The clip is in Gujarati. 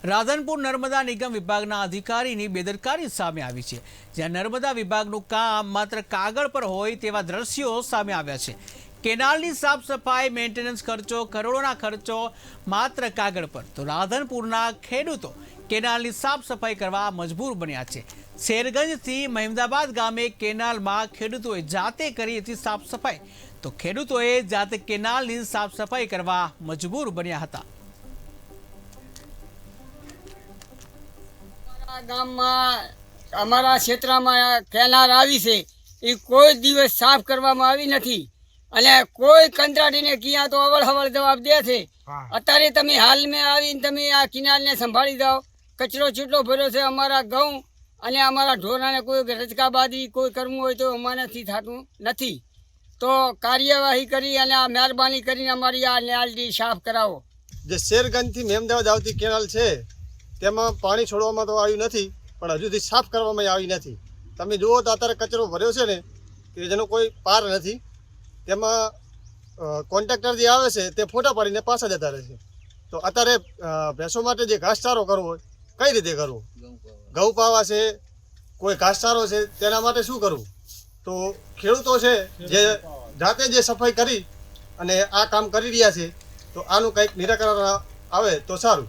રાધનપુર નર્મદા નિગમ વિભાગના અધિકારીની બેદરકારી સામે આવી છે, જ્યાં નર્મદા વિભાગનું કામ માત્ર કાગળ પર હોય તેવા દ્રશ્યો સામે આવ્યા છે। કેનાલની સાફ સફાઈ, મેન્ટેનન્સ ખર્ચો, કરોડોના ખર્ચો માત્ર કાગળ પર, તો રાધનપુરના ખેડૂતો કેનાલની સાફ સફાઈ કરવા મજબૂર બન્યા છે। શેરગંજથી મહેમદાબાદ ગામે કેનાલમાં ખેડૂતોએ જાતે કરી હતી સાફ સફાઈ, તો ખેડૂતોએ જાતે કેનાલની સાફ સફાઈ કરવા મજબૂર બન્યા હતા। અમારા ક્ષેત્રમાં કેનાલ આવી છે, એ કોઈ દિવસ સાફ કરવામાં આવી નથી અને કોઈ કંત્રાટીને કિયા તો અવળ જવાબ દે છે। અત્યારે તમે હાલમાં આવીને તમે આ કેનાલને સંભાળી જાઓ, કચરો છૂટલો ભર્યો છે। અમારા ઘઉં અને અમારા ઢોરાને કોઈ રચકા બાજરી કોઈ કરવું હોય તો અમારાથી થતું નથી, તો કાર્યવાહી કરી અને આ મહેરબાની કરીને અમારી આ નાળની સાફ કરાવો। જે શેરગંજથી મહેમદાવાદ આવતી કેનાલ છે તેમાં પાણી છોડવામાં તો આવ્યું નથી, પણ હજુ સુધી સાફ કરવામાં આવી નથી। તમે જુઓ તો અત્યારે કચરો ભર્યો છે ને કે જેનો કોઈ પાર નથી। તેમાં કોન્ટ્રાક્ટર જે આવે છે તે ફોટા પાડીને પાછા જતા રહે છે। તો અત્યારે ભેંસો માટે જે ઘાસચારો કરવો હોય કઈ રીતે કરવો, ઘઉં પાવા છે, કોઈ ઘાસચારો છે, તેના માટે શું કરવું? તો ખેડૂતો છે જે જાતે જે સફાઈ કરી અને આ કામ કરી રહ્યા છે, તો આનું કંઈક નિરાકરણ આવે તો સારું।